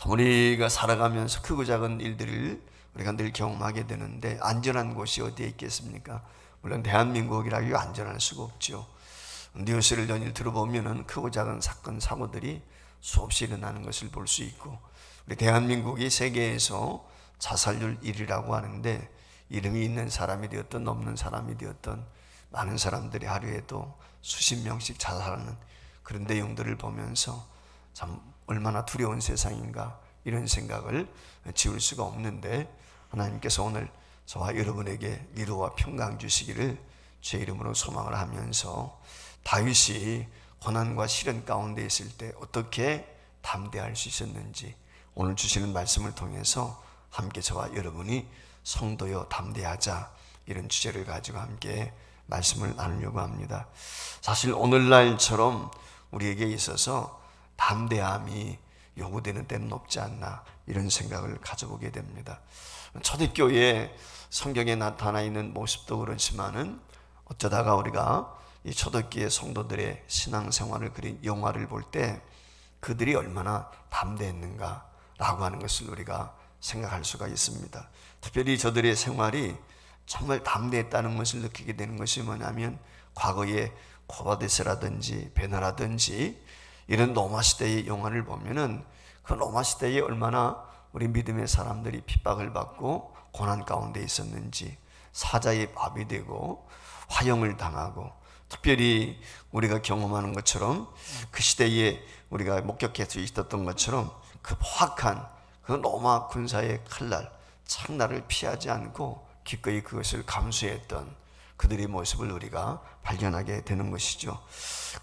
우리가 살아가면서 크고 작은 일들을 우리가 늘 경험하게 되는데 안전한 곳이 어디에 있겠습니까? 물론 대한민국이라고 안전할 수가 없죠. 뉴스를 연일 들어보면은 크고 작은 사건 사고들이 수없이 일어나는 것을 볼 수 있고, 우리 대한민국이 세계에서 자살률 1위라고 하는데 이름이 있는 사람이 되었던 없는 사람이 되었던 많은 사람들이 하루에도 수십 명씩 자살하는 그런 내용들을 보면서 참 얼마나 두려운 세상인가 이런 생각을 지울 수가 없는데, 하나님께서 오늘 저와 여러분에게 위로와 평강 주시기를 제 이름으로 소망을 하면서, 다윗이 고난과 시련 가운데 있을 때 어떻게 담대할 수 있었는지 오늘 주시는 말씀을 통해서 함께 저와 여러분이 성도여 담대하자 이런 주제를 가지고 함께 말씀을 나누려고 합니다. 사실 오늘날처럼 우리에게 있어서 담대함이 요구되는 때는 없지 않나 이런 생각을 가져보게 됩니다. 초대교회 성경에 나타나 있는 모습도 그렇지만은 어쩌다가 우리가 이 초대교회 성도들의 신앙생활을 그린 영화를 볼 때 그들이 얼마나 담대했는가라고 하는 것을 우리가 생각할 수가 있습니다. 특별히 저들의 생활이 정말 담대했다는 것을 느끼게 되는 것이 뭐냐면, 과거에 고바데스라든지 베나라든지 이런 로마 시대의 영화를 보면은 그 로마 시대에 얼마나 우리 믿음의 사람들이 핍박을 받고 고난 가운데 있었는지, 사자의 밥이 되고 화형을 당하고, 특별히 우리가 경험하는 것처럼 그 시대에 우리가 목격해서 있었던 것처럼 그 포악한 그 로마 군사의 칼날, 창날을 피하지 않고 기꺼이 그것을 감수했던 그들의 모습을 우리가 발견하게 되는 것이죠.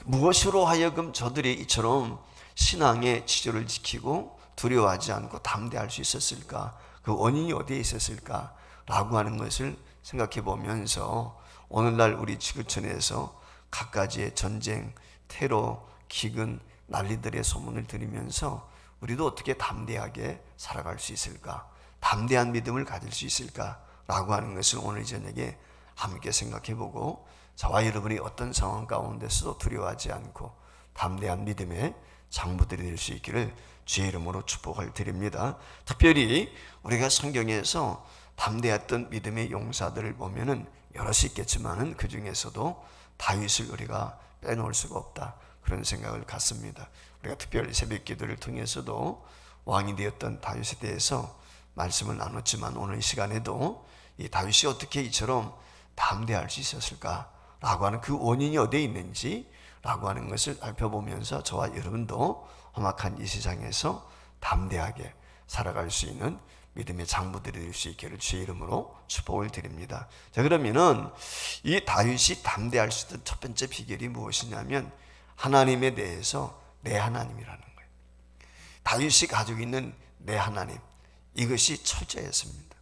무엇으로 하여금 저들이 이처럼 신앙의 지조를 지키고 두려워하지 않고 담대할 수 있었을까? 그 원인이 어디에 있었을까? 라고 하는 것을 생각해 보면서 오늘날 우리 지구촌에서 갖가지의 전쟁, 테러, 기근, 난리들의 소문을 들으면서 우리도 어떻게 담대하게 살아갈 수 있을까? 담대한 믿음을 가질 수 있을까? 라고 하는 것을 오늘 저녁에 함께 생각해 보고, 저와 여러분이 어떤 상황 가운데서도 두려워하지 않고 담대한 믿음의 장부들이 될 수 있기를 주의 이름으로 축복을 드립니다. 특별히 우리가 성경에서 담대했던 믿음의 용사들을 보면은 여럿이 있겠지만은 그 중에서도 다윗을 우리가 빼놓을 수가 없다, 그런 생각을 갖습니다. 우리가 특별히 새벽 기도를 통해서도 왕이 되었던 다윗에 대해서 말씀을 나눴지만, 오늘 이 시간에도 이 다윗이 어떻게 이처럼 담대할 수 있었을까 라고 하는 그 원인이 어디에 있는지 라고 하는 것을 살펴보면서 저와 여러분도 험악한 이 세상에서 담대하게 살아갈 수 있는 믿음의 장부들이 될 수 있기를 주의 이름으로 축복을 드립니다. 자, 그러면은 이 다윗이 담대할 수 있던 첫 번째 비결이 무엇이냐면, 하나님에 대해서 내 하나님이라는 거예요. 다윗이 가지고 있는 내 하나님, 이것이 철저했습니다.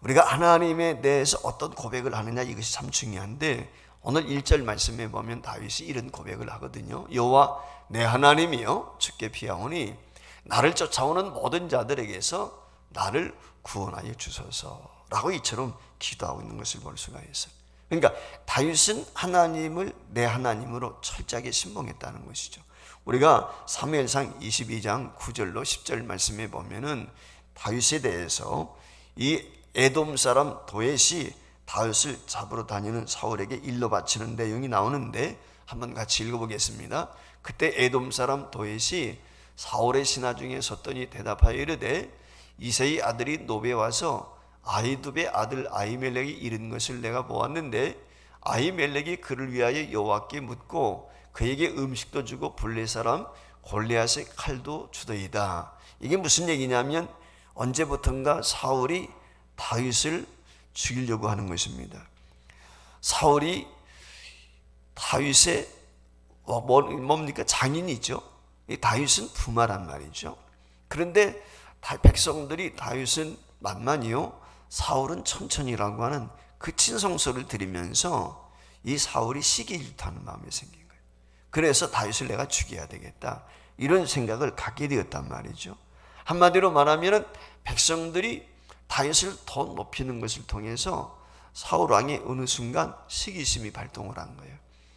우리가 하나님에 대해서 어떤 고백을 하느냐, 이것이 참 중요한데, 오늘 1절 말씀에 보면 다윗이 이런 고백을 하거든요. 여호와 내 하나님이여 주께 피하오니 나를 쫓아오는 모든 자들에게서 나를 구원하여 주소서라고 이처럼 기도하고 있는 것을 볼 수가 있어요. 그러니까 다윗은 하나님을 내 하나님으로 철저하게 신봉했다는 것이죠. 우리가 사무엘상 22장 9절로 10절 말씀에 보면은 다윗에 대해서 이 에돔 사람 도엣이 다윗을 잡으러 다니는 사울에게 일러 바치는 내용이 나오는데, 한번 같이 읽어보겠습니다. 그때 에돔 사람 도엣이 사울의 신하 중에 섰더니 대답하여 이르되, 이새의 아들이 노베 와서 아히두베의 아들 아히멜렉이 이른 것을 내가 보았는데, 아히멜렉이 그를 위하여 여호와께 묻고 그에게 음식도 주고 블레 사람 골리앗의 칼도 주더이다. 이게 무슨 얘기냐면, 언제부턴가 사울이 다윗을 죽이려고 하는 것입니다. 사울이 다윗의 뭡니까? 장인이죠. 이 다윗은 부마란 말이죠. 그런데 백성들이 다윗은 만만히요, 사울은 천천히라고 하는 그 친성소를 들으면서 이 사울이 시기질투하는 마음이 생긴 거예요. 그래서 다윗을 내가 죽여야 되겠다, 이런 생각을 갖게 되었단 말이죠. 한마디로 말하면 백성들이 다윗을 더 높이는 것을 통해서 사울 왕이 어느 순간 시기심이 발동을 한 거예요.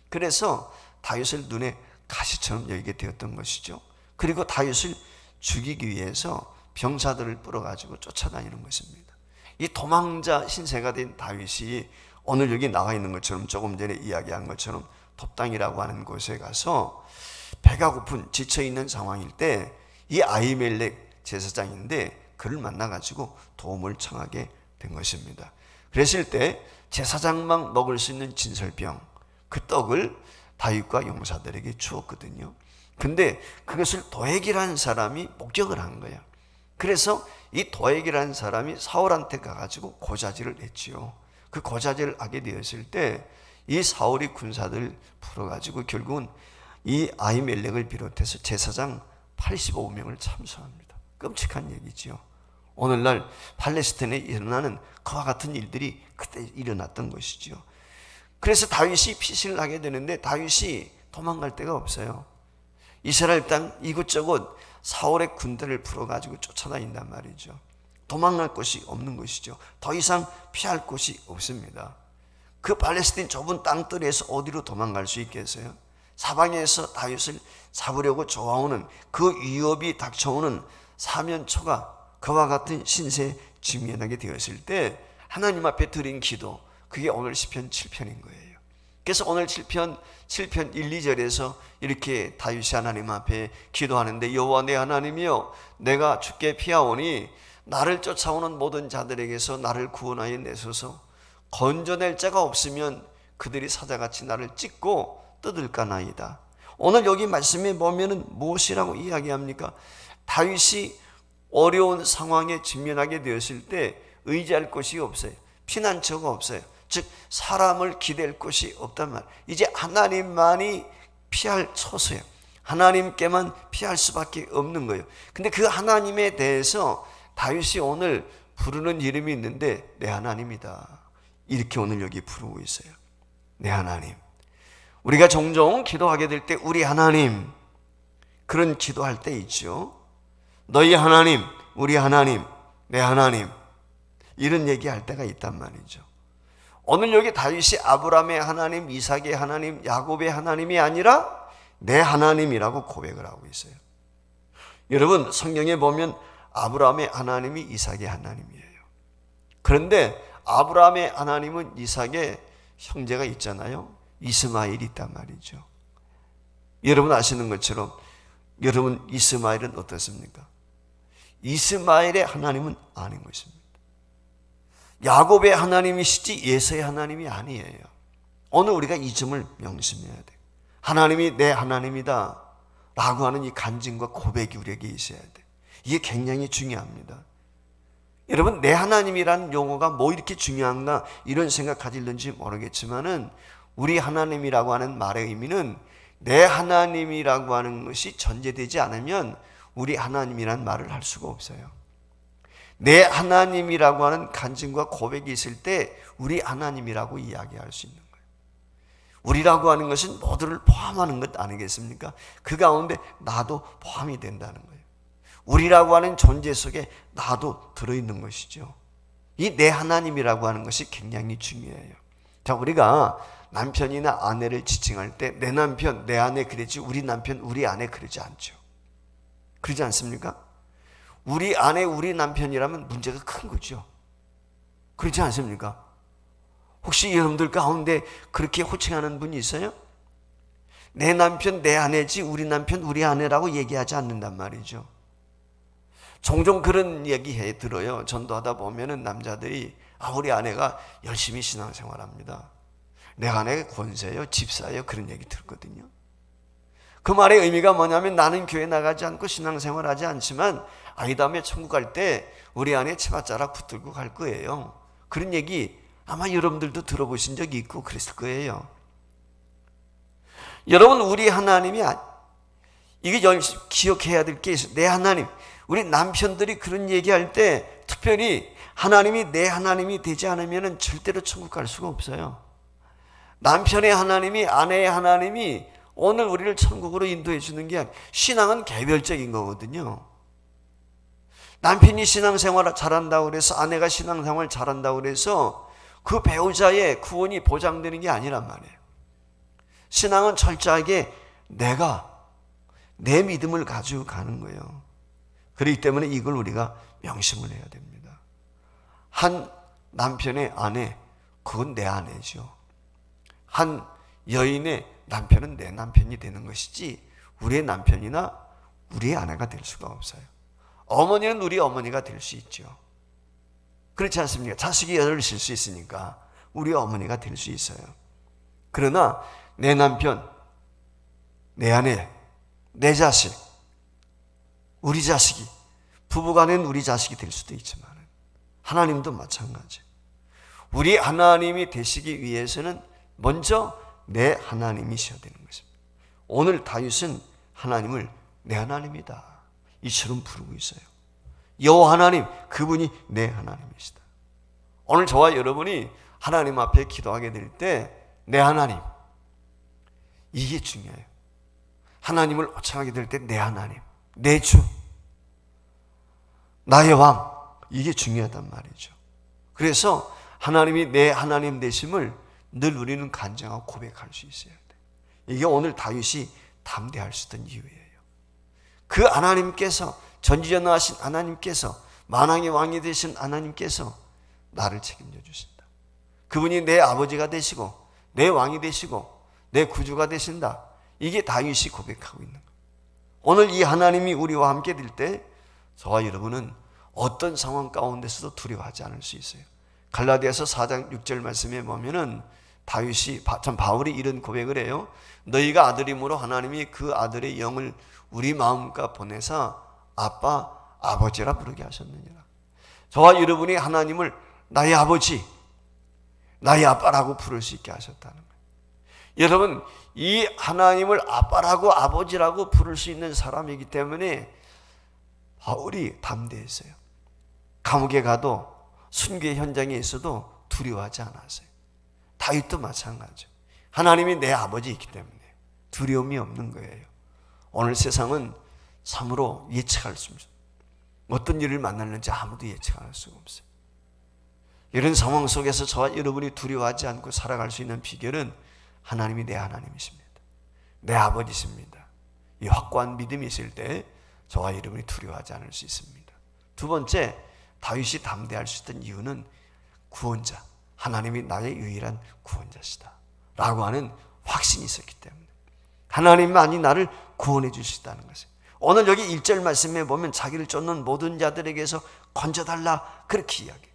그래서 다윗을 눈에 가시처럼 여기게 되었던 것이죠. 그리고 다윗을 죽이기 위해서 병사들을 뿌려가지고 쫓아다니는 것입니다. 이 도망자 신세가 된 다윗이 오늘 여기 나와 있는 것처럼 조금 전에 이야기한 것처럼 돛당이라고 하는 곳에 가서 배가 고픈 지쳐있는 상황일 때 이 아히멜렉 제사장인데 그를 만나가지고 도움을 청하게 된 것입니다. 그랬을 때 제사장만 먹을 수 있는 진설병, 그 떡을 다윗과 용사들에게 주었거든요. 근데 그것을 도액이라는 사람이 목격을 한 거예요. 그래서 이 도액이라는 사람이 사울한테 가가지고 고자질을 했지요. 그 고자질을 하게 되었을 때 이 사울이 군사들 풀어가지고 결국은 이 아히멜렉을 비롯해서 제사장 85명을 참수합니다. 끔찍한 얘기지요. 오늘날 팔레스타인에 일어나는 그와 같은 일들이 그때 일어났던 것이지요. 그래서 다윗이 피신을 하게 되는데 다윗이 도망갈 데가 없어요. 이스라엘 땅 이곳저곳 사울의 군대를 풀어가지고 쫓아다닌단 말이죠. 도망갈 곳이 없는 것이죠. 더 이상 피할 곳이 없습니다. 그 팔레스타인 좁은 땅들에서 어디로 도망갈 수 있겠어요? 사방에서 다윗을 잡으려고 좋아오는 그 위협이 닥쳐오는 사면초가 그와 같은 신세에 직면하게 되었을 때 하나님 앞에 드린 기도, 그게 오늘 시편 7편인 거예요. 그래서 오늘 7편 1, 2절에서 이렇게 다윗이 하나님 앞에 기도하는데 여호와 내 하나님이여 내가 주께 피하오니 나를 쫓아오는 모든 자들에게서 나를 구원하여 내소서. 건져낼 자가 없으면 그들이 사자같이 나를 찢고 뜯을까나이다. 오늘 여기 말씀에 보면은 무엇이라고 이야기합니까? 다윗이 어려운 상황에 직면하게 되었을 때 의지할 곳이 없어요. 피난처가 없어요. 즉 사람을 기댈 곳이 없단 말. 이제 하나님만이 피할 처소예요. 하나님께만 피할 수밖에 없는 거예요. 근데 그 하나님에 대해서 다윗이 오늘 부르는 이름이 있는데 내 하나님이다. 이렇게 오늘 여기 부르고 있어요. 내 하나님. 우리가 종종 기도하게 될 때 우리 하나님, 그런 기도할 때 있죠. 너희 하나님, 우리 하나님, 내 하나님, 이런 얘기할 때가 있단 말이죠. 오늘 여기 다윗이 아브라함의 하나님, 이삭의 하나님, 야곱의 하나님이 아니라 내 하나님이라고 고백을 하고 있어요. 여러분 성경에 보면 아브라함의 하나님이 이삭의 하나님이에요. 그런데 아브라함의 하나님은 이삭의 형제가 있잖아요. 이스마엘이 있단 말이죠. 여러분 아시는 것처럼 여러분 이스마엘은 어떻습니까? 이스마엘의 하나님은 아닌 것입니다. 야곱의 하나님이시지 예서의 하나님이 아니에요. 오늘 우리가 이 점을 명심해야 돼요. 하나님이 내 하나님이다 라고 하는 이 간증과 고백이 우리에게 있어야 돼요. 이게 굉장히 중요합니다. 여러분 내 하나님이라는 용어가 뭐 이렇게 중요한가 이런 생각 가질는지 모르겠지만은 우리 하나님이라고 하는 말의 의미는 내 하나님이라고 하는 것이 전제되지 않으면 우리 하나님이라는 말을 할 수가 없어요. 내 하나님이라고 하는 간증과 고백이 있을 때 우리 하나님이라고 이야기할 수 있는 거예요. 우리라고 하는 것은 모두를 포함하는 것 아니겠습니까? 그 가운데 나도 포함이 된다는 거예요. 우리라고 하는 존재 속에 나도 들어있는 것이죠. 이 내 하나님이라고 하는 것이 굉장히 중요해요. 자, 우리가 남편이나 아내를 지칭할 때 내 남편, 내 아내 그러지 우리 남편, 우리 아내 그러지 않죠. 그러지 않습니까? 우리 아내, 우리 남편이라면 문제가 큰 거죠. 그렇지 않습니까? 혹시 여러분들 가운데 그렇게 호칭하는 분이 있어요? 내 남편, 내 아내지 우리 남편, 우리 아내라고 얘기하지 않는단 말이죠. 종종 그런 얘기 들어요. 전도하다 보면은 남자들이 우리 아내가 열심히 신앙생활합니다. 내 아내가 권세요, 집사예요, 그런 얘기 들거든요. 그 말의 의미가 뭐냐면 나는 교회 나가지 않고 신앙생활하지 않지만 이 다음에 천국 갈 때 우리 아내 치맛자락 붙들고 갈 거예요. 그런 얘기 아마 여러분들도 들어보신 적이 있고 그랬을 거예요. 여러분 우리 하나님이 이게 기억해야 될 게 있어요. 내 하나님. 우리 남편들이 그런 얘기할 때 특별히 하나님이 내 하나님이 되지 않으면 절대로 천국 갈 수가 없어요. 남편의 하나님이, 아내의 하나님이 오늘 우리를 천국으로 인도해 주는 게 아니라 신앙은 개별적인 거거든요. 남편이 신앙생활을 잘한다고 그래서 아내가 신앙생활을 잘한다고 그래서 그 배우자의 구원이 보장되는 게 아니란 말이에요. 신앙은 철저하게 내가 내 믿음을 가지고 가는 거예요. 그렇기 때문에 이걸 우리가 명심을 해야 됩니다. 한 남편의 아내, 그건 내 아내죠. 한 여인의 남편은 내 남편이 되는 것이지 우리의 남편이나 우리의 아내가 될 수가 없어요. 어머니는 우리 어머니가 될 수 있죠. 그렇지 않습니까? 자식이 여덟 있을 수 있으니까 우리 어머니가 될 수 있어요. 그러나 내 남편, 내 아내, 내 자식, 우리 자식이, 부부간에는 우리 자식이 될 수도 있지만 하나님도 마찬가지. 우리 하나님이 되시기 위해서는 먼저 내 하나님이셔야 되는 것입니다. 오늘 다윗은 하나님을 내 하나님이다 이처럼 부르고 있어요. 여호와 하나님, 그분이 내 하나님이시다. 오늘 저와 여러분이 하나님 앞에 기도하게 될 때 내 하나님, 이게 중요해요. 하나님을 호칭하게 될 때 내 하나님, 내 주, 나의 왕, 이게 중요하단 말이죠. 그래서 하나님이 내 하나님 되심을 늘 우리는 간증하고 고백할 수 있어야 돼. 이게 오늘 다윗이 담대할 수 있던 이유예요. 그 하나님께서, 전지전능하신 하나님께서, 만왕의 왕이 되신 하나님께서 나를 책임져 주신다. 그분이 내 아버지가 되시고 내 왕이 되시고 내 구주가 되신다. 이게 다윗이 고백하고 있는 거예요. 오늘 이 하나님이 우리와 함께 될 때 저와 여러분은 어떤 상황 가운데서도 두려워하지 않을 수 있어요. 갈라디아서 4장 6절 말씀에 보면은 다윗이, 참 바울이 이런 고백을 해요. 너희가 아들이므로 하나님이 그 아들의 영을 우리 마음과 보내사 아빠, 아버지라 부르게 하셨느니라. 저와 여러분이 하나님을 나의 아버지, 나의 아빠라고 부를 수 있게 하셨다는 거예요. 여러분, 이 하나님을 아빠라고 아버지라고 부를 수 있는 사람이기 때문에 바울이 담대했어요. 감옥에 가도 순교의 현장에 있어도 두려워하지 않았어요. 다윗도 마찬가지죠. 하나님이 내 아버지이기 때문에 두려움이 없는 거예요. 오늘 세상은 참으로 예측할 수 없어요. 어떤 일을 만날는지 아무도 예측할 수가 없어요. 이런 상황 속에서 저와 여러분이 두려워하지 않고 살아갈 수 있는 비결은 하나님이 내 하나님이십니다. 내 아버지십니다. 이 확고한 믿음이 있을 때 저와 여러분이 두려워하지 않을 수 있습니다. 두 번째, 다윗이 담대할 수 있던 이유는 구원자, 하나님이 나의 유일한 구원자시다 라고 하는 확신이 있었기 때문에 하나님만이 나를 구원해 주시다는 것이에요. 오늘 여기 1절 말씀에 보면 자기를 쫓는 모든 자들에게서 건져달라 그렇게 이야기해요.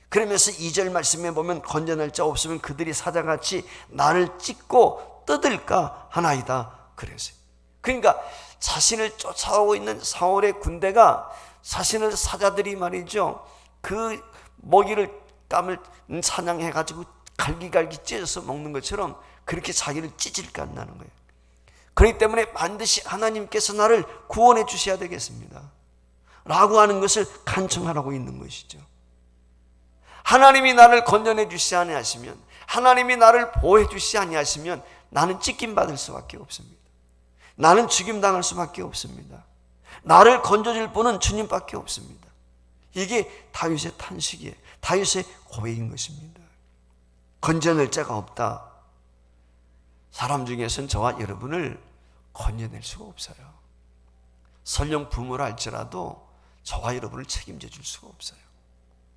그러면서 2절 말씀에 보면 건져낼 자 없으면 그들이 사자같이 나를 찢고 뜯을까 하나이다 그랬어요. 그러니까 자신을 쫓아오고 있는 사울의 군대가 자신을 사자들이 말이죠, 그 먹이를 땀을 사냥해가지고 갈기갈기 찢어서 먹는 것처럼 그렇게 자기를 찢을까 한다는 거예요. 그렇기 때문에 반드시 하나님께서 나를 구원해 주셔야 되겠습니다 라고 하는 것을 간청하라고 있는 것이죠. 하나님이 나를 건져내 주시지 아니하시면, 하나님이 나를 보호해 주시지 아니하시면 나는 찢김 받을 수밖에 없습니다. 나는 죽임당할 수밖에 없습니다. 나를 건져줄 분은 주님밖에 없습니다. 이게 다윗의 탄식이에요. 다윗의 고백인 것입니다. 건져낼 자가 없다. 사람 중에서는 저와 여러분을 건져낼 수가 없어요. 설령 부모라 할지라도 저와 여러분을 책임져 줄 수가 없어요.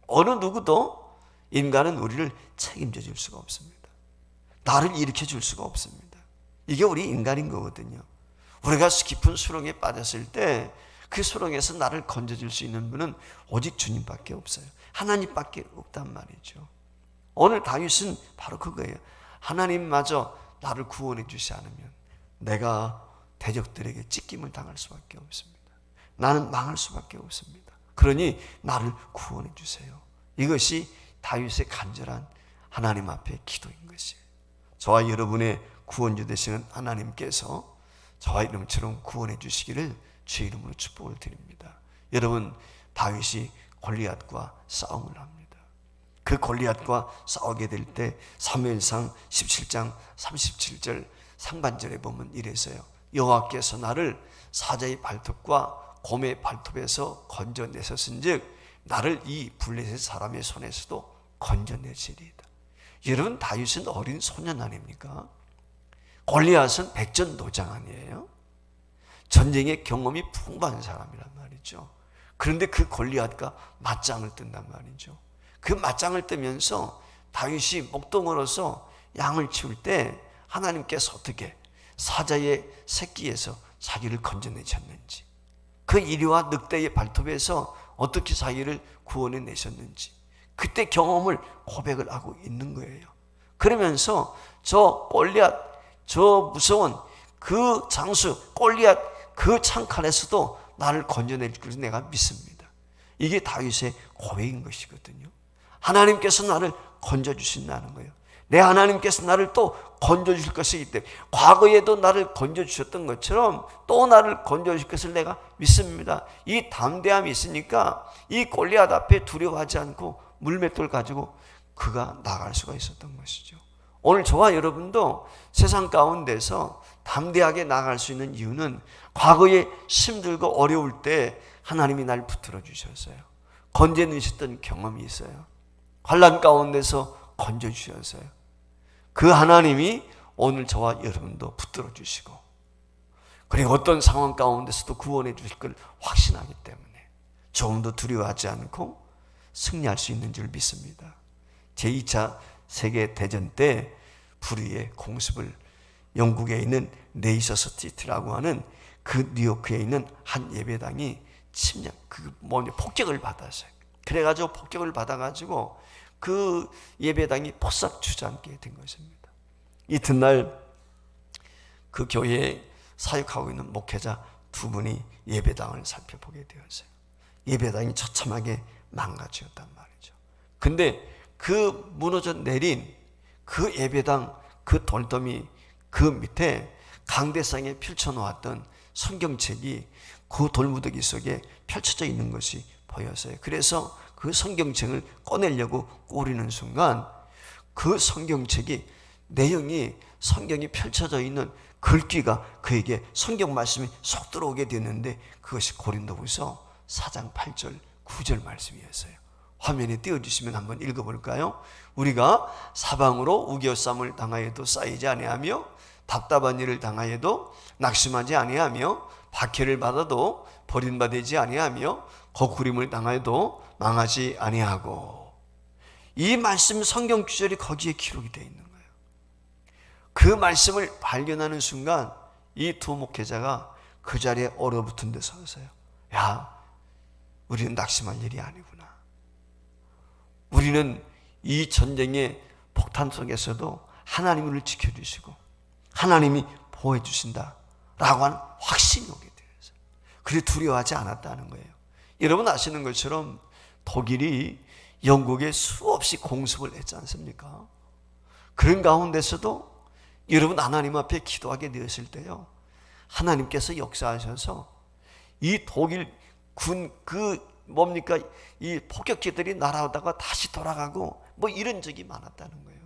어느 누구도 인간은 우리를 책임져 줄 수가 없습니다. 나를 일으켜 줄 수가 없습니다. 이게 우리 인간인 거거든요. 우리가 깊은 수렁에 빠졌을 때 그 수렁에서 나를 건져줄 수 있는 분은 오직 주님밖에 없어요. 하나님밖에 없단 말이죠. 오늘 다윗은 바로 그거예요. 하나님마저 나를 구원해 주시지 않으면 내가 대적들에게 찢김을 당할 수밖에 없습니다. 나는 망할 수밖에 없습니다. 그러니 나를 구원해 주세요. 이것이 다윗의 간절한 하나님 앞에 기도인 것이에요. 저와 여러분의 구원주 되시는 하나님께서 저와 여러분처럼 구원해 주시기를 주의 이름으로 축복을 드립니다. 여러분, 다윗이 골리앗과 싸움을 합니다. 그 골리앗과 싸우게 될 때 사무엘상 17장 37절 상반절에 보면 이래서요. 여호와께서 나를 사자의 발톱과 곰의 발톱에서 건져내셨은즉 나를 이 블레셋 사람의 손에서도 건져내시리이다. 여러분, 다윗은 어린 소년 아닙니까? 골리앗은 백전노장 아니에요? 전쟁의 경험이 풍부한 사람이란 말이죠. 그런데 그 골리앗과 맞짱을 뜬단 말이죠. 그 맞짱을 뜨면서 다윗이 목동으로서 양을 치울 때 하나님께서 어떻게 사자의 새끼에서 자기를 건져내셨는지, 그 이리와 늑대의 발톱에서 어떻게 자기를 구원해 내셨는지, 그때 경험을 고백을 하고 있는 거예요. 그러면서 저 골리앗, 저 무서운 그 장수 골리앗 그 창칼에서도 나를 건져낼 것을 내가 믿습니다. 이게 다윗의 고백인 것이거든요. 하나님께서 나를 건져주신다는 거예요. 내 하나님께서 나를 또 건져주실 것이기 때문에, 과거에도 나를 건져주셨던 것처럼 또 나를 건져주실 것을 내가 믿습니다. 이 담대함이 있으니까 이 골리앗 앞에 두려워하지 않고 물맷돌 가지고 그가 나갈 수가 있었던 것이죠. 오늘 저와 여러분도 세상 가운데서 담대하게 나갈 수 있는 이유는 과거에 힘들고 어려울 때 하나님이 날 붙들어 주셨어요. 건져내셨던 경험이 있어요. 환난 가운데서 건져주셨어요. 그 하나님이 오늘 저와 여러분도 붙들어 주시고, 그리고 어떤 상황 가운데서도 구원해 주실 걸 확신하기 때문에 조금도 두려워하지 않고 승리할 수 있는 줄 믿습니다. 제2차 세계대전 때 불의의 공습을 영국에 있는 레이서 스트리트라고 하는 그 뉴요크에 있는 한 예배당이 폭격을 받았어요. 그래가지고 폭격을 받아가지고 그 예배당이 포싹 주저앉게 된 것입니다. 이튿날 그 교회에 사역하고 있는 목회자 두 분이 예배당을 살펴보게 되었어요. 예배당이 처참하게 망가졌단 말이죠. 근데 그 무너져 내린 그 예배당 그 돌더미 그 밑에 강대상에 펼쳐놓았던 성경책이 그 돌무더기 속에 펼쳐져 있는 것이 보였어요. 그래서 그 성경책을 꺼내려고 꼬리는 순간 그 성경책이 내용이 성경이 펼쳐져 있는 글귀가 그에게 성경 말씀이 쏙 들어오게 됐는데 그것이 고린도후서 4장 8절 9절 말씀이었어요. 화면에 띄워주시면 한번 읽어볼까요? 우리가 사방으로 우겨쌈을 당하여도 쌓이지 아니하며 답답한 일을 당하여도 낙심하지 아니하며 박해를 받아도 버림받지 아니하며 거꾸림을 당하여도 망하지 아니하고, 이 말씀 성경 구절이 거기에 기록이 되어 있는 거예요. 그 말씀을 발견하는 순간 이 두 목회자가 그 자리에 얼어붙은 데 서서요. 야, 우리는 낙심할 일이 아니구나. 우리는 이 전쟁의 폭탄 속에서도 하나님을 지켜주시고 하나님이 보호해 주신다 라고 하는 확신이 오게 되었어요. 그래 두려워하지 않았다는 거예요. 여러분 아시는 것처럼 독일이 영국에 수없이 공습을 했지 않습니까? 그런 가운데서도 여러분 하나님 앞에 기도하게 되었을 때요, 하나님께서 역사하셔서 이 독일 군 이 폭격기들이 날아오다가 다시 돌아가고 이런 적이 많았다는 거예요.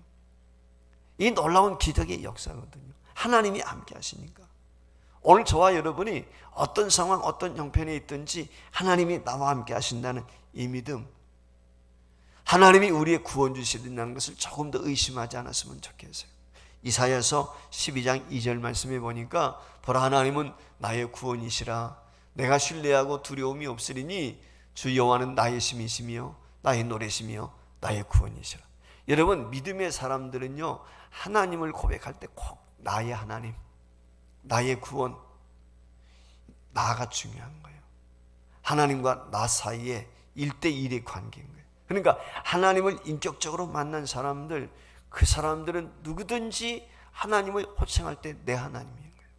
이 놀라운 기적의 역사거든요. 하나님이 함께 하시니까. 오늘 저와 여러분이 어떤 상황, 어떤 형편에 있든지 하나님이 나와 함께 하신다는 이 믿음, 하나님이 우리의 구원 주시는 것을 조금 더 의심하지 않았으면 좋겠어요. 이사야서 12장 2절 말씀에 보니까 보라, 하나님은 나의 구원이시라. 내가 신뢰하고 두려움이 없으리니 주 여호와는 나의 힘이시며 나의 노래시며 나의 구원이시라. 여러분, 믿음의 사람들은요, 하나님을 고백할 때 꼭 나의 하나님, 나의 구원, 나가 중요한 거예요. 하나님과 나 사이에 1대1의 관계인 거예요. 그러니까 하나님을 인격적으로 만난 사람들, 그 사람들은 누구든지 하나님을 호칭할 때 내 하나님인 거예요.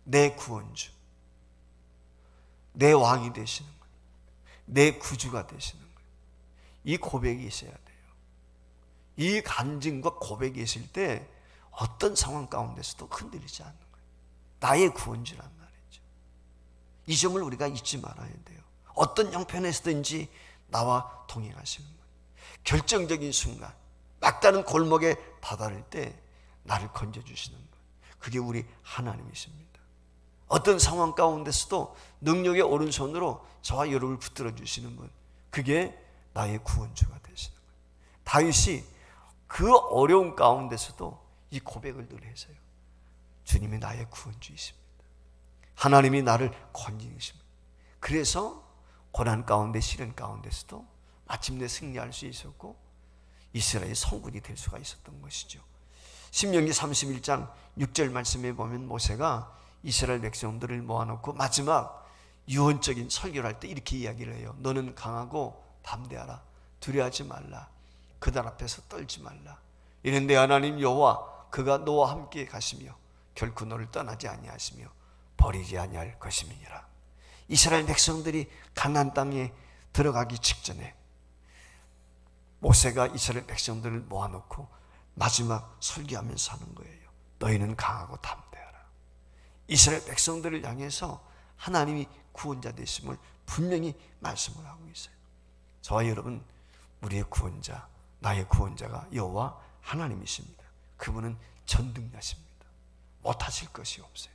내 구원주, 내 왕이 되시는 거예요. 내 구주가 되시는 거예요. 이 고백이 있어야 돼요. 이 간증과 고백이 있을 때 어떤 상황 가운데서도 흔들리지 않는 거예요. 나의 구원주란 말이죠. 이 점을 우리가 잊지 말아야 돼요. 어떤 형편에서든지 나와 동행하시는 거예요. 결정적인 순간, 막다른 골목에 다다를 때 나를 건져주시는 거예요. 그게 우리 하나님이십니다. 어떤 상황 가운데서도 능력의 오른손으로 저와 여러분을 붙들어 주시는 분, 그게 나의 구원주가 되시는 거예요. 다윗이 그 어려운 가운데서도 이 고백을 늘 했어요. 주님이 나의 구원주이십니다. 하나님이 나를 건지십니다. 그래서 고난 가운데 시련 가운데서도 마침내 승리할 수 있었고 이스라엘의 성군이 될 수가 있었던 것이죠. 신명기 31장 6절 말씀에 보면 모세가 이스라엘 백성들을 모아놓고 마지막 유언적인 설교를 할 때 이렇게 이야기를 해요. 너는 강하고 담대하라. 두려워하지 말라. 그들 앞에서 떨지 말라. 이는 내 하나님 여호와 그가 너와 함께 가시며 결코 너를 떠나지 아니하시며 버리지 아니할 것임이니라. 이스라엘 백성들이 가나안 땅에 들어가기 직전에 모세가 이스라엘 백성들을 모아놓고 마지막 설교하면서 하는 거예요. 너희는 강하고 담대하라. 이스라엘 백성들을 향해서 하나님이 구원자 되심을 분명히 말씀을 하고 있어요. 저와 여러분, 우리의 구원자, 나의 구원자가 여호와 하나님이십니다. 그분은 전능자십니다. 못하실 것이 없어요.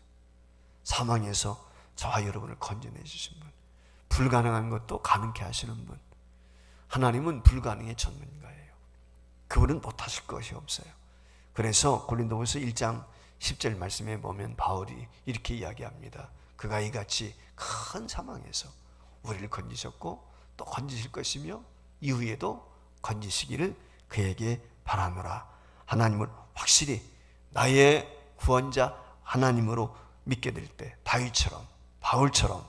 사망에서 저와 여러분을 건져내 주신 분, 불가능한 것도 가능케 하시는 분, 하나님은 불가능의 전문가예요. 그분은 못하실 것이 없어요. 그래서 고린도후서 1장 10절 말씀에 보면 바울이 이렇게 이야기합니다. 그가 이같이 큰 사망에서 우리를 건지셨고 또 건지실 것이며 이후에도 건지시기를 그에게 바라노라. 하나님을 확실히 나의 구원자 하나님으로 믿게 될 때 다윗처럼 바울처럼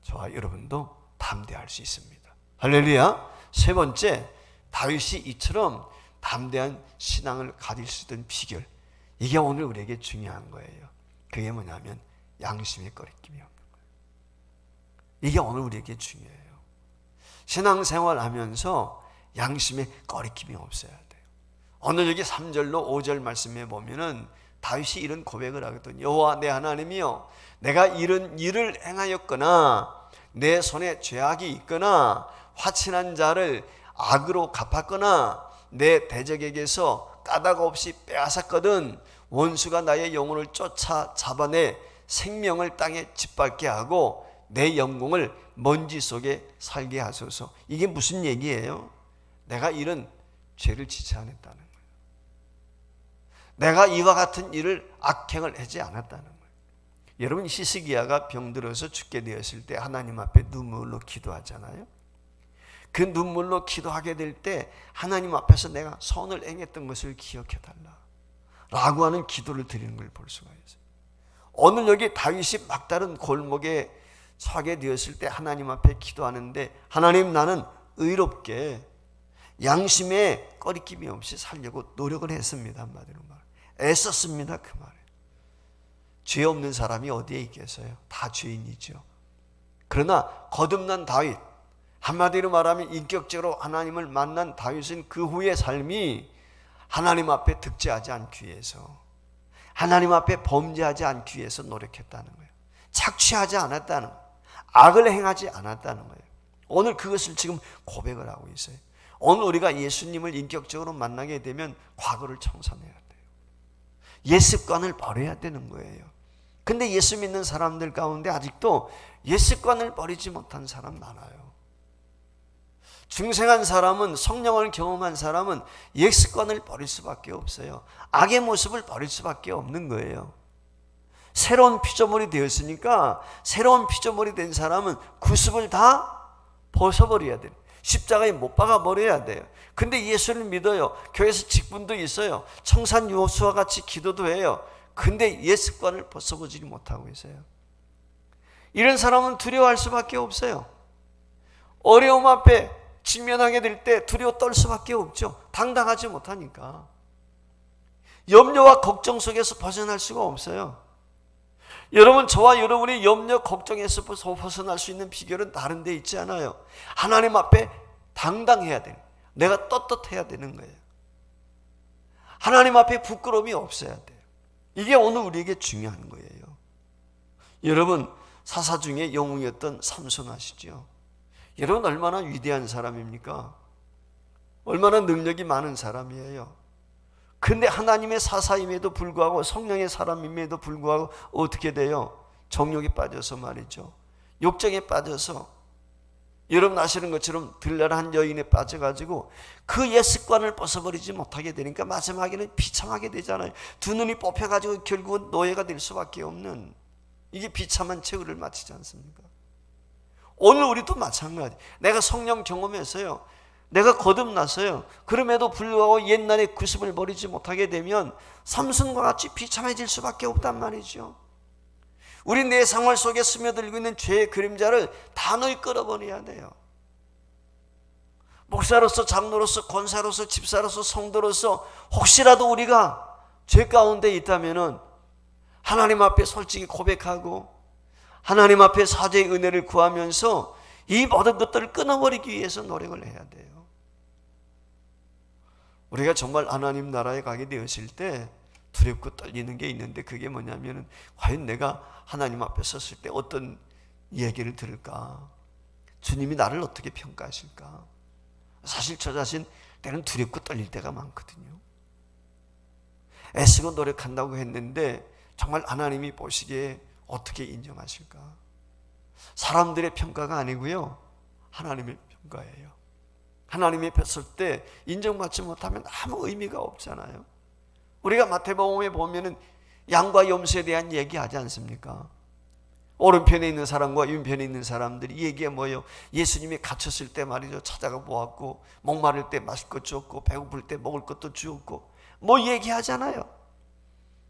저와 여러분도 담대할 수 있습니다. 할렐루야. 세 번째, 다윗이 이처럼 담대한 신앙을 가질 수 있던 비결, 이게 오늘 우리에게 중요한 거예요. 그게 뭐냐면 양심의 꺼리낌이 없는 거예요. 이게 오늘 우리에게 중요해요. 신앙생활 하면서 양심의 꺼리낌이 없어야 돼요. 오늘 여기 3절로 5절 말씀에 보면은 다윗이 이런 고백을 하거든요. 여호와 내 하나님이여, 내가 이런 일을 행하였거나 내 손에 죄악이 있거나 화친한 자를 악으로 갚았거나 내 대적에게서 까닭 없이 빼앗았거든 원수가 나의 영혼을 쫓아 잡아내 생명을 땅에 짓밟게 하고 내 영광을 먼지 속에 살게 하소서. 이게 무슨 얘기예요? 내가 이런 죄를 지지 않았다는 거예요. 내가 이와 같은 일을 악행을 하지 않았다는 거예요. 여러분, 히스기야가 병들어서 죽게 되었을 때 하나님 앞에 눈물로 기도하잖아요. 그 눈물로 기도하게 될 때 하나님 앞에서 내가 선을 행했던 것을 기억해달라 라고 하는 기도를 드리는 걸 볼 수가 있어요. 오늘 여기 다윗이 막다른 골목에 서게 되었을 때 하나님 앞에 기도하는데, 하나님 나는 의롭게 양심에 꺼리낌이 없이 살려고 노력을 했습니다. 한마디로 말 애썼습니다. 그 말에 죄 없는 사람이 어디에 있겠어요? 다 죄인이죠. 그러나 거듭난 다윗, 한마디로 말하면 인격적으로 하나님을 만난 다윗은 그 후의 삶이 하나님 앞에 득죄하지 않기 위해서, 하나님 앞에 범죄하지 않기 위해서 노력했다는 거예요. 착취하지 않았다는 거예요. 악을 행하지 않았다는 거예요. 오늘 그것을 지금 고백을 하고 있어요. 오늘 우리가 예수님을 인격적으로 만나게 되면 과거를 청산해야 돼요. 옛습관을 버려야 되는 거예요. 근데 예수 믿는 사람들 가운데 아직도 옛습관을 버리지 못한 사람 많아요. 중생한 사람은, 성령을 경험한 사람은 옛습관을 버릴 수밖에 없어요. 악의 모습을 버릴 수밖에 없는 거예요. 새로운 피조물이 되었으니까 새로운 피조물이 된 사람은 구습을 다 벗어버려야 돼요. 십자가에 못 박아 버려야 돼요. 근데 예수를 믿어요. 교회에서 직분도 있어요. 청산 요수와 같이 기도도 해요. 근데 옛 습관을 벗어보지 못하고 있어요. 이런 사람은 두려워할 수밖에 없어요. 어려움 앞에 직면하게 될 때 두려워 떨 수밖에 없죠. 당당하지 못하니까. 염려와 걱정 속에서 벗어날 수가 없어요. 여러분, 저와 여러분이 염려, 걱정에서 벗어날 수 있는 비결은 다른 데 있지 않아요. 하나님 앞에 당당해야 돼요. 내가 떳떳해야 되는 거예요. 하나님 앞에 부끄러움이 없어야 돼요. 이게 오늘 우리에게 중요한 거예요. 여러분, 사사 중에 영웅이었던 삼손 아시죠? 여러분, 얼마나 위대한 사람입니까? 얼마나 능력이 많은 사람이에요. 근데 하나님의 사사임에도 불구하고, 성령의 사람임에도 불구하고 어떻게 돼요? 정욕에 빠져서 말이죠. 욕정에 빠져서, 여러분 아시는 것처럼 들날한 여인에 빠져가지고 그 옛 습관을 벗어버리지 못하게 되니까 마지막에는 비참하게 되잖아요. 두 눈이 뽑혀가지고 결국은 노예가 될 수밖에 없는, 이게 비참한 최후를 마치지 않습니까? 오늘 우리도 마찬가지. 내가 성령 경험해서요, 내가 거듭났어요. 그럼에도 불구하고 옛날의 구습을 버리지 못하게 되면 삼손과 같이 비참해질 수밖에 없단 말이죠. 우리 내 생활 속에 스며들고 있는 죄의 그림자를 단호히 끌어버려야 돼요. 목사로서, 장로로서, 권사로서, 집사로서, 성도로서 혹시라도 우리가 죄 가운데 있다면은 하나님 앞에 솔직히 고백하고 하나님 앞에 사죄의 은혜를 구하면서 이 모든 것들을 끊어버리기 위해서 노력을 해야 돼요. 우리가 정말 하나님 나라에 가게 되었을 때 두렵고 떨리는 게 있는데, 그게 뭐냐면 과연 내가 하나님 앞에 섰을 때 어떤 얘기를 들을까? 주님이 나를 어떻게 평가하실까? 사실 저 자신 때는 두렵고 떨릴 때가 많거든요. 애쓰고 노력한다고 했는데 정말 하나님이 보시기에 어떻게 인정하실까? 사람들의 평가가 아니고요, 하나님의 평가예요. 하나님이 뵀을 때 인정받지 못하면 아무 의미가 없잖아요. 우리가 마태복음에 보면은 양과 염소에 대한 얘기하지 않습니까? 오른편에 있는 사람과 왼편에 있는 사람들이 얘기해 뭐예요? 예수님이 갇혔을 때 말이죠, 찾아가 보았고, 목마를 때 마실 것 주었고, 배고플 때 먹을 것도 주었고, 뭐 얘기하잖아요.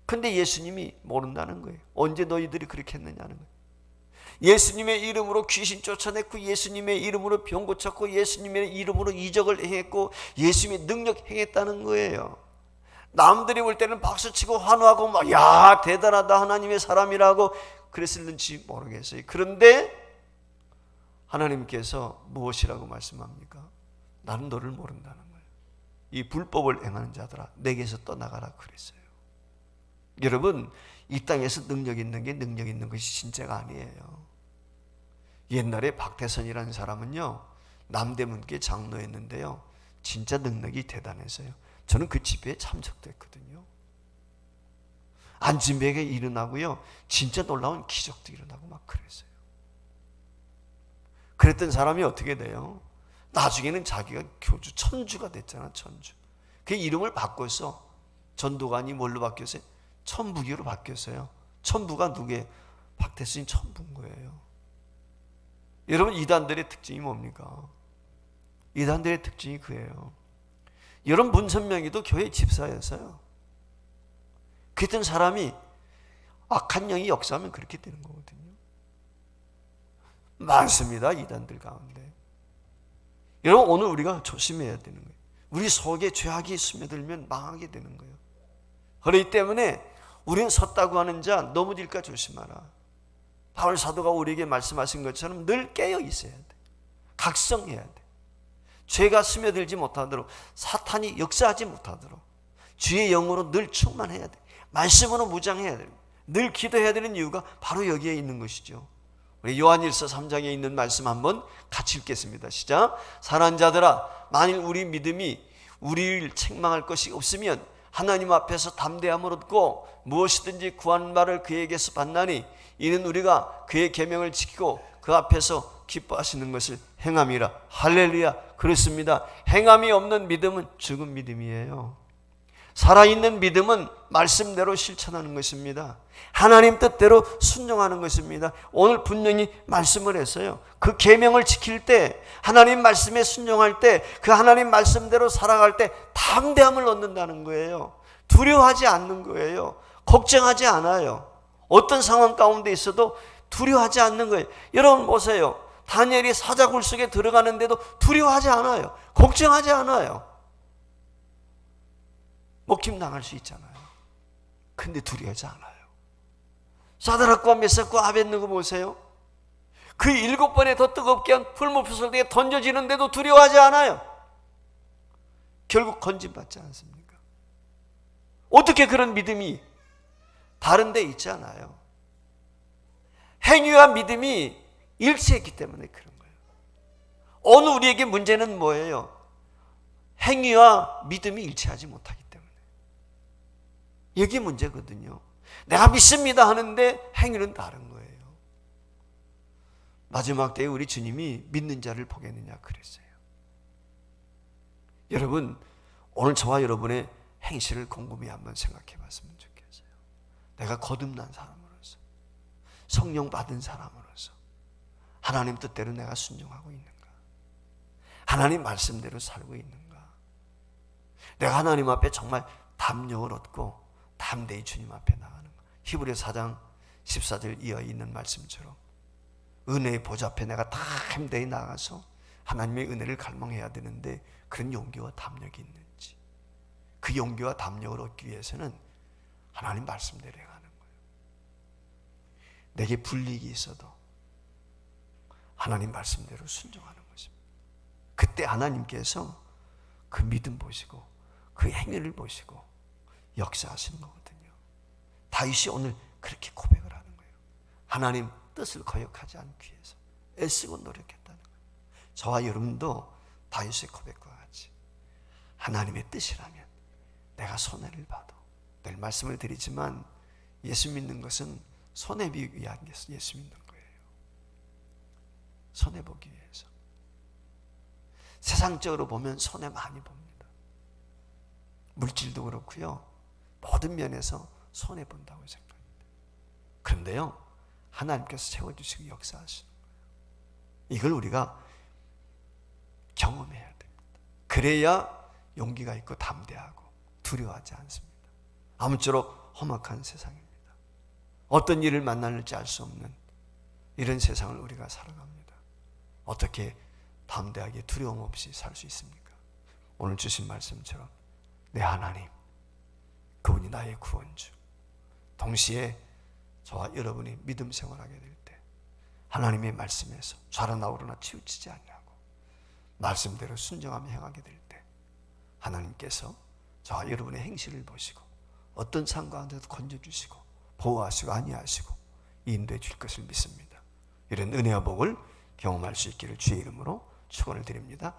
근데 예수님이 모른다는 거예요. 언제 너희들이 그렇게 했느냐는 거예요. 예수님의 이름으로 귀신 쫓아냈고, 예수님의 이름으로 병 고쳤고, 예수님의 이름으로 이적을 행했고, 예수님의 능력 행했다는 거예요. 남들이 볼 때는 박수치고 환호하고 막, 야, 대단하다, 하나님의 사람이라고 그랬을는지 모르겠어요. 그런데 하나님께서 무엇이라고 말씀합니까? 나는 너를 모른다는 거예요. 이 불법을 행하는 자들아, 내게서 떠나가라 그랬어요. 여러분, 이 땅에서 능력 있는 게 능력 있는 것이 진짜가 아니에요. 옛날에 박태선이라는 사람은요, 남대문교회 장로였는데요, 진짜 능력이 대단해서요, 저는 그 집회에 참석됐거든요. 안진뱅에 일어나고요, 진짜 놀라운 기적도 일어나고 막 그랬어요. 그랬던 사람이 어떻게 돼요? 나중에는 자기가 교주 천주가 됐잖아. 천주. 그 이름을 바꿔서 전도관이 뭘로 바뀌었어요? 천부교로 바뀌었어요. 천부가 누구예요? 박태순이 천부인 거예요. 여러분, 이단들의 특징이 뭡니까? 이단들의 특징이 그예요. 여러분, 문선명이도 교회 집사였어요. 그랬던 사람이 악한 영이 역사하면 그렇게 되는 거거든요. 많습니다, 이단들 가운데. 여러분, 오늘 우리가 조심해야 되는 거예요. 우리 속에 죄악이 스며들면 망하게 되는 거예요. 그렇기 때문에 우리는 섰다고 하는 자 넘어질까 조심하라. 바울 사도가 우리에게 말씀하신 것처럼 늘 깨어 있어야 돼. 각성해야 돼. 죄가 스며들지 못하도록, 사탄이 역사하지 못하도록 주의 영으로 늘 충만해야 돼. 말씀으로 무장해야 돼. 늘 기도해야 되는 이유가 바로 여기에 있는 것이죠. 우리 요한일서 3장에 있는 말씀 한번 같이 읽겠습니다. 시작. 사랑하는 자들아, 만일 우리 믿음이 우리를 책망할 것이 없으면 하나님 앞에서 담대함을 얻고 무엇이든지 구하는 바를 그에게서 받나니 이는 우리가 그의 계명을 지키고 그 앞에서 기뻐하시는 것을 행함이라. 할렐루야. 그렇습니다. 행함이 없는 믿음은 죽은 믿음이에요. 살아있는 믿음은 말씀대로 실천하는 것입니다. 하나님 뜻대로 순종하는 것입니다. 오늘 분명히 말씀을 했어요. 그 계명을 지킬 때, 하나님 말씀에 순종할 때, 그 하나님 말씀대로 살아갈 때 담대함을 얻는다는 거예요. 두려워하지 않는 거예요. 걱정하지 않아요. 어떤 상황 가운데 있어도 두려워하지 않는 거예요. 여러분 보세요. 다니엘이 사자굴 속에 들어가는데도 두려워하지 않아요. 걱정하지 않아요. 먹힘당할 수 있잖아요. 근데 두려워하지 않아요. 사드락과 메삭과 아벳느고 보세요. 그 7번에 더 뜨겁게 한 풀무불소대에 던져지는데도 두려워하지 않아요. 결국 건진받지 않습니까? 어떻게 그런 믿음이 다른 데 있지 않아요? 행위와 믿음이 일치했기 때문에 그런 거예요. 오늘 우리에게 문제는 뭐예요? 행위와 믿음이 일치하지 못하기 때문에. 이게 문제거든요. 내가 믿습니다 하는데 행위는 다른 거예요. 마지막 때에 우리 주님이 믿는 자를 보겠느냐 그랬어요. 여러분, 오늘 저와 여러분의 행실을 곰곰이 한번 생각해 봤으면 좋겠어요. 내가 거듭난 사람으로서, 성령 받은 사람으로서, 하나님 뜻대로 내가 순종하고 있는가? 하나님 말씀대로 살고 있는가? 내가 하나님 앞에 정말 담력을 얻고 담대히 주님 앞에 나가는가? 히브리서 4장 14절 이어 있는 말씀처럼 은혜의 보좌 앞에 내가 다 담대히 나가서 하나님의 은혜를 갈망해야 되는데 그런 용기와 담력이 있는지, 그 용기와 담력을 얻기 위해서는 하나님 말씀대로 행하는 거예요. 내게 불이익이 있어도 하나님 말씀대로 순종하는 것입니다. 그때 하나님께서 그 믿음 보시고 그 행위를 보시고 역사하시는 거거든요. 다윗이 오늘 그렇게 고백을 하는 거예요. 하나님 뜻을 거역하지 않기 위해서 애쓰고 노력했다는 거예요. 저와 여러분도 다윗의 고백과 같이 하나님의 뜻이라면 내가 손해를 봐도, 늘 말씀을 드리지만 예수 믿는 것은 손해보기 위한 게 예수 믿는 거예요. 손해보기 위해서. 세상적으로 보면 손해 많이 봅니다. 물질도 그렇고요, 모든 면에서 손해본다고 생각합니다. 그런데요, 하나님께서 세워주시고 역사하시는 거예요. 이걸 우리가 경험해야 됩니다. 그래야 용기가 있고 담대하고 두려워하지 않습니다. 아무쪼록 험악한 세상입니다. 어떤 일을 만날지 알 수 없는 이런 세상을 우리가 살아갑니다. 어떻게 담대하게 두려움 없이 살 수 있습니까? 오늘 주신 말씀처럼 내 하나님, 그분이 나의 구원주. 동시에 저와 여러분이 믿음 생활하게 될 때 하나님의 말씀에서 좌로나 우로나 치우치지 않냐고 말씀대로 순종하며 행하게 될 때 하나님께서 저와 여러분의 행실을 보시고 어떤 상황에도 건져주시고 보호하시고 안위하시고 인도해 줄 것을 믿습니다. 이런 은혜와 복을 경험할 수 있기를 주의 이름으로 축원을 드립니다.